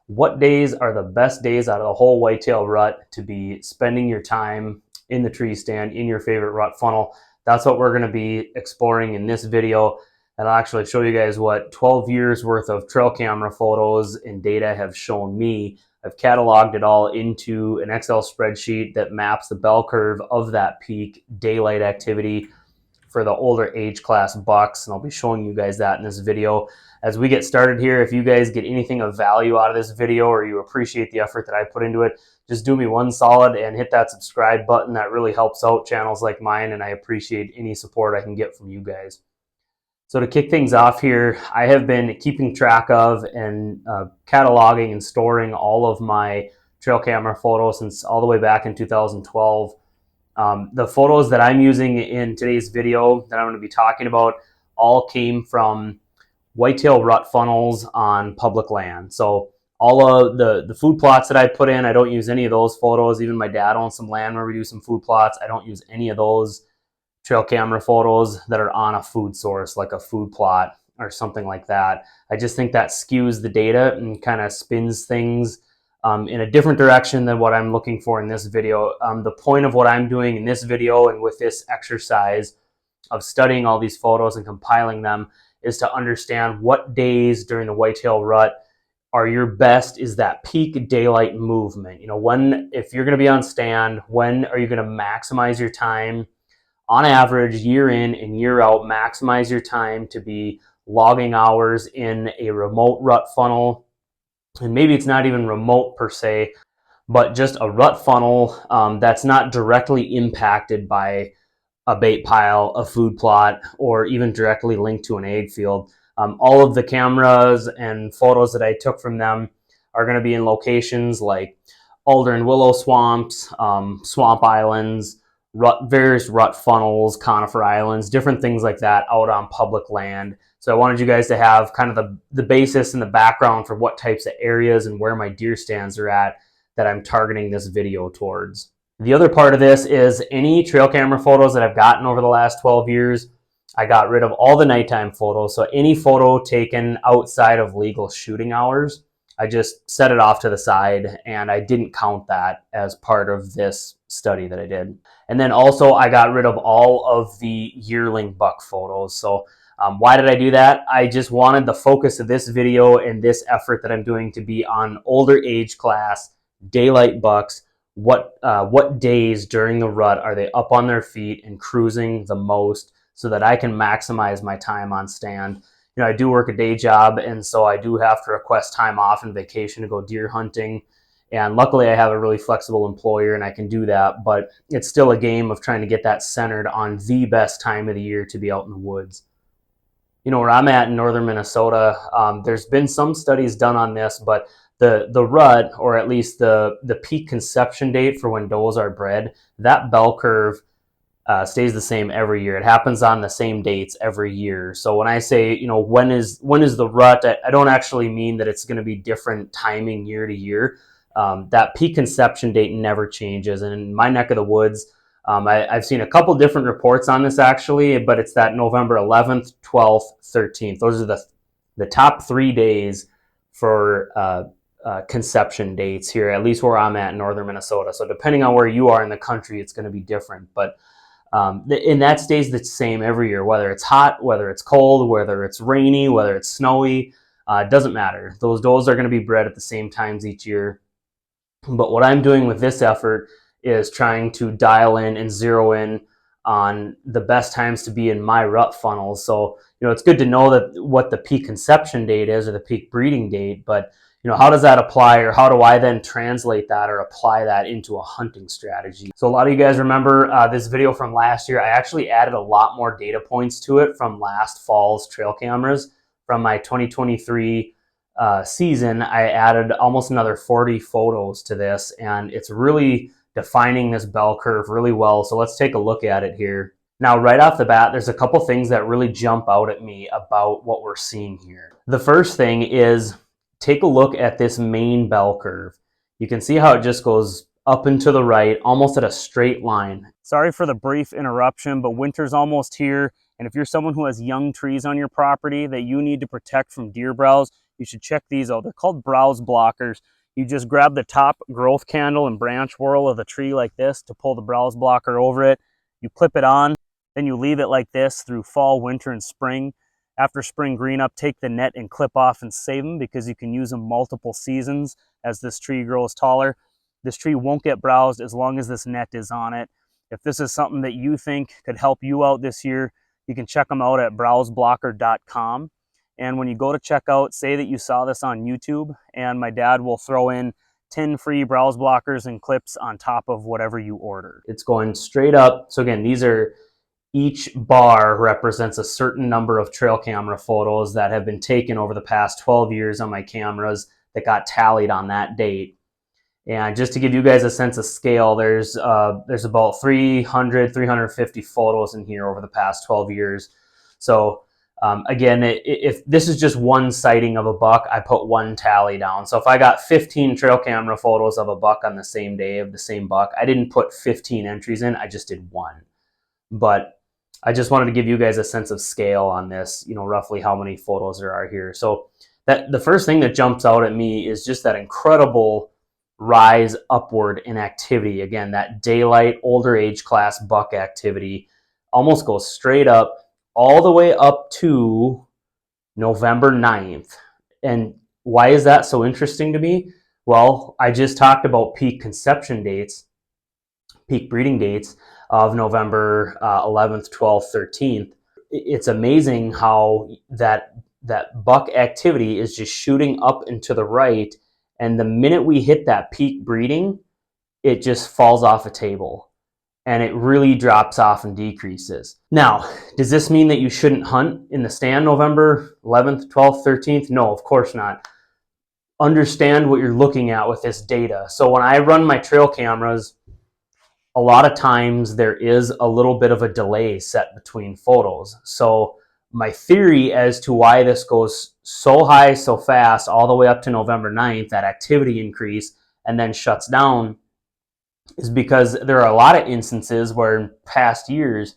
what days are the best days out of the whole whitetail rut to be spending your time in the tree stand in your favorite rut funnel. That's what we're going to be exploring in this video. And I'll actually show you guys what 12 years worth of trail camera photos and data have shown me. I've cataloged it all into an Excel spreadsheet that maps the bell curve of that peak daylight activity for the older age class bucks, and I'll be showing you guys that in this video. As we get started here, if you guys get anything of value out of this video or you appreciate the effort that I put into it, just do me one solid and hit that subscribe button. That really helps out channels like mine, and I appreciate any support I can get from you guys. So to kick things off here, I have been keeping track of and cataloging and storing all of my trail camera photos since all the way back in 2012. The photos that I'm using in today's video that I'm going to be talking about all came from whitetail rut funnels on public land. So all of the food plots that I put in, I don't use any of those photos. Even my dad owns some land where we do some food plots. I don't use any of those trail camera photos that are on a food source, like a food plot or something like that. I just think that skews the data and kind of spins things in a different direction than what I'm looking for in this video. The point of what I'm doing in this video and with this exercise of studying all these photos and compiling them is to understand what days during the whitetail rut are your best, is that peak daylight movement. You know, when, if you're going to be on stand, when are you going to maximize your time on average, year in and year out, maximize your time to be logging hours in a remote rut funnel. And maybe it's not even remote per se, but just a rut funnel that's not directly impacted by a bait pile, a food plot, or even directly linked to an ag field. All of the cameras and photos that I took from them are going to be in locations like alder and willow swamps, swamp islands, various rut funnels, conifer islands, different things like that out on public land. So I wanted you guys to have kind of the basis and the background for what types of areas and where my deer stands are at that I'm targeting this video towards. The other part of this is any trail camera photos that I've gotten over the last 12 years, I got rid of all the nighttime photos. So any photo taken outside of legal shooting hours, I just set it off to the side and I didn't count that as part of this study that I did. And then also I got rid of all of the yearling buck photos. So why did I do that? I just wanted the focus of this video and this effort that I'm doing to be on older age class, daylight bucks. What days during the rut are they up on their feet and cruising the most so that I can maximize my time on stand. You know, I do work a day job, and so I do have to request time off and vacation to go deer hunting. And luckily I have a really flexible employer and I can do that, but it's still a game of trying to get that centered on the best time of the year to be out in the woods. You know, where I'm at in northern Minnesota, there's been some studies done on this, but the rut, or at least the peak conception date for when does are bred, that bell curve stays the same every year. It happens on the same dates every year. So when I say, you know, when is the rut, I don't actually mean that it's going to be different timing year to year. That peak conception date never changes. And in my neck of the woods, I've seen a couple different reports on this actually, but it's that November 11th, 12th, 13th. Those are the top 3 days for conception dates here, at least where I'm at in northern Minnesota. So depending on where you are in the country, it's going to be different. But and that stays the same every year, whether it's hot, whether it's cold, whether it's rainy, whether it's snowy, it doesn't matter. Those does are going to be bred at the same times each year. But what I'm doing with this effort is trying to dial in and zero in on the best times to be in my rut funnels. So, you know, it's good to know that what the peak conception date is or the peak breeding date, but you know, how does that apply, or how do I then translate that or apply that into a hunting strategy? So a lot of you guys remember this video from last year. I actually added a lot more data points to it from last fall's trail cameras. From my 2023 season, I added almost another 40 photos to this, and it's really defining this bell curve really well. So let's take a look at it here. Now, right off the bat, there's a couple things that really jump out at me about what we're seeing here. The first thing is, take a look at this main bell curve. You can see how it just goes up and to the right, almost at a straight line. Sorry for the brief interruption, but winter's almost here. And if you're someone who has young trees on your property that you need to protect from deer browse, you should check these out. They're called browse blockers. You just grab the top growth candle and branch whorl of the tree like this to pull the browse blocker over it. You clip it on, then you leave it like this through fall, winter, and spring. After spring green up, take the net and clip off and save them, because you can use them multiple seasons as this tree grows taller. This tree won't get browsed as long as this net is on it. If this is something that you think could help you out this year, you can check them out at browseblocker.com. And when you go to checkout, say that you saw this on YouTube, and my dad will throw in 10 free browse blockers and clips on top of whatever you order. It's going straight up. So again, each bar represents a certain number of trail camera photos that have been taken over the past 12 years on my cameras that got tallied on that date. And just to give you guys a sense of scale, there's about 350 photos in here over the past 12 years. So again, if this is just one sighting of a buck, I put one tally down. So if I got 15 trail camera photos of a buck on the same day of the same buck, I didn't put 15 entries in, I just did one. But I just wanted to give you guys a sense of scale on this, roughly how many photos there are here. So the first thing that jumps out at me is just that incredible rise upward in activity. Again, that daylight, older age class buck activity almost goes straight up all the way up to November 9th. And why is that so interesting to me? Well, I just talked about peak conception dates, peak breeding dates of November 11th, 12th, 13th. It's amazing how that buck activity is just shooting up and to the right. And the minute we hit that peak breeding, it just falls off a table. And it really drops off and decreases. Now, does this mean that you shouldn't hunt in the stand November 11th, 12th, 13th? No, of course not. Understand what you're looking at with this data. So when I run my trail cameras, a lot of times there is a little bit of a delay set between photos. So my theory as to why this goes so high, so fast, all the way up to November 9th, that activity increase, and then shuts down, is because there are a lot of instances where in past years,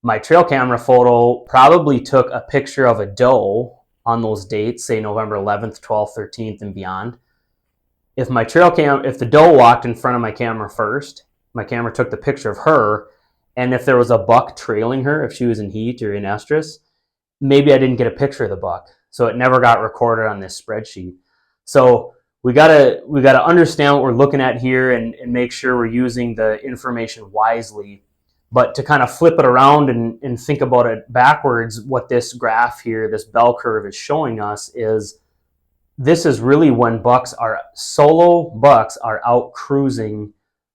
my trail camera photo probably took a picture of a doe on those dates, say November 11th, 12th, 13th, and beyond. If the doe walked in front of my camera first, my camera took the picture of her, and if there was a buck trailing her, if she was in heat or in estrus, maybe I didn't get a picture of the buck. So it never got recorded on this spreadsheet. So we gotta understand what we're looking at here and make sure we're using the information wisely. But to kind of flip it around and think about it backwards, what this graph here, this bell curve is showing us is this is really when solo bucks are out cruising,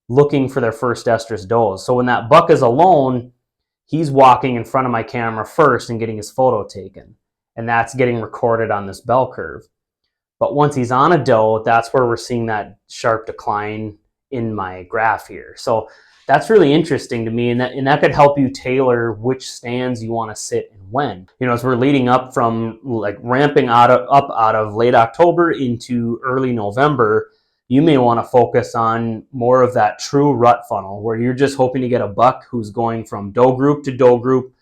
looking for their first estrus does. So when that buck is alone, he's walking in front of my camera first and getting his photo taken. And that's getting recorded on this bell curve. But once he's on a doe, that's where we're seeing that sharp decline in my graph here. So that's really interesting to me, and that could help you tailor which stands you want to sit and when. As we're leading up from ramping up out of late October into early November, you may want to focus on more of that true rut funnel where you're just hoping to get a buck who's going from doe group to doe group,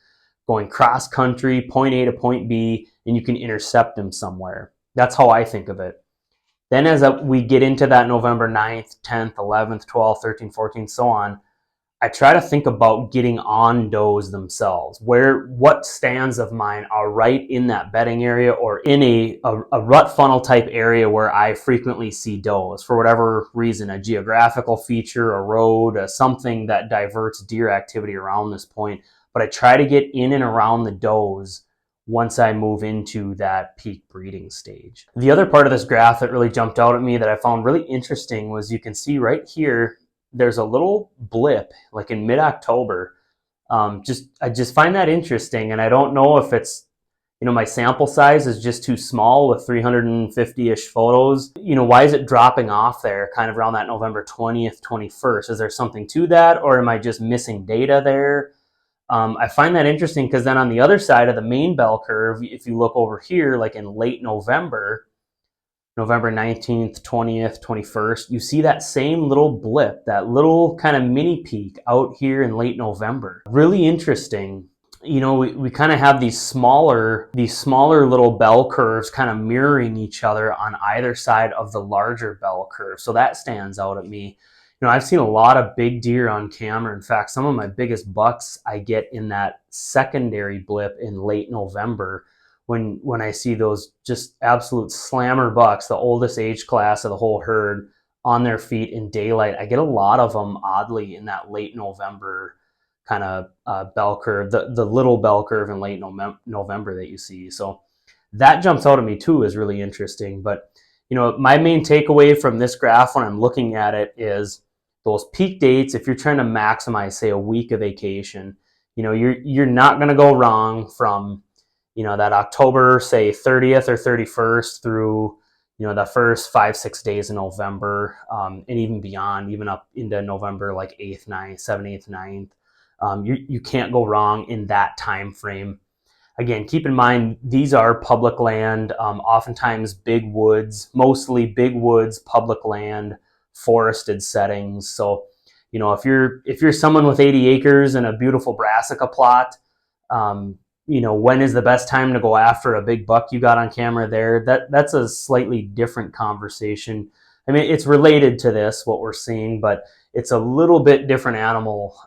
going cross country, point A to point B, and you can intercept him somewhere. That's how I think of it. Then as we get into that November 9th, 10th, 11th, 12th, 13th, 14th, so on, I try to think about getting on does themselves. What stands of mine are right in that bedding area or in a rut funnel type area where I frequently see does for whatever reason, a geographical feature, a road, something that diverts deer activity around this point. But I try to get in and around the does once I move into that peak breeding stage. The other part of this graph that really jumped out at me that I found really interesting was you can see right here, there's a little blip like in mid-October. I just find that interesting, and I don't know if it's, my sample size is just too small with 350-ish photos. Why is it dropping off there kind of around that November 20th, 21st? Is there something to that, or am I just missing data there? I find that interesting because then on the other side of the main bell curve, if you look over here, like in late November 19th, 20th, 21st, you see that same little blip, that little kind of mini peak out here in late November. Really interesting. we kind of have these smaller little bell curves kind of mirroring each other on either side of the larger bell curve. So that stands out at me. I've seen a lot of big deer on camera. In fact, some of my biggest bucks I get in that secondary blip in late November when I see those just absolute slammer bucks, the oldest age class of the whole herd, on their feet in daylight. I get a lot of them oddly in that late November kind of bell curve, the little bell curve in late November that you see. So that jumps out at me too, is really interesting. But my main takeaway from this graph when I'm looking at it is those peak dates. If you're trying to maximize, say, a week of vacation, you're not going to go wrong from that October, say 30th or 31st through the first 5-6 days in November, and even beyond, even up into November, like 8th, 9th, 7th, 8th, 9th. You can't go wrong in that time frame. Again, keep in mind, these are public land, oftentimes big woods, mostly big woods, public land, forested settings. So, if you're someone with 80 acres and a beautiful brassica plot, when is the best time to go after a big buck you got on camera there? That's a slightly different conversation. I mean, it's related to this, what we're seeing, but it's a little bit different animal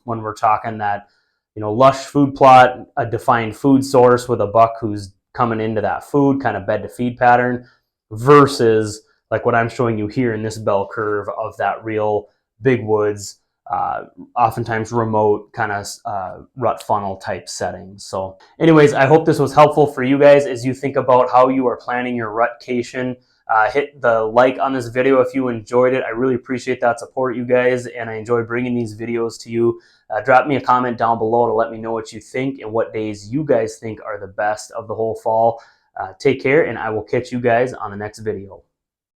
when we're talking that, lush food plot, a defined food source with a buck who's coming into that food, kind of bed to feed pattern, versus like what I'm showing you here in this bell curve of that real big woods, oftentimes remote kind of rut funnel type settings. So anyways, I hope this was helpful for you guys as you think about how you are planning your rutcation. Hit the like on this video if you enjoyed it. I really appreciate that support, you guys, and I enjoy bringing these videos to you. Drop me a comment down below to let me know what you think and what days you guys think are the best of the whole fall. Take care, and I will catch you guys on the next video.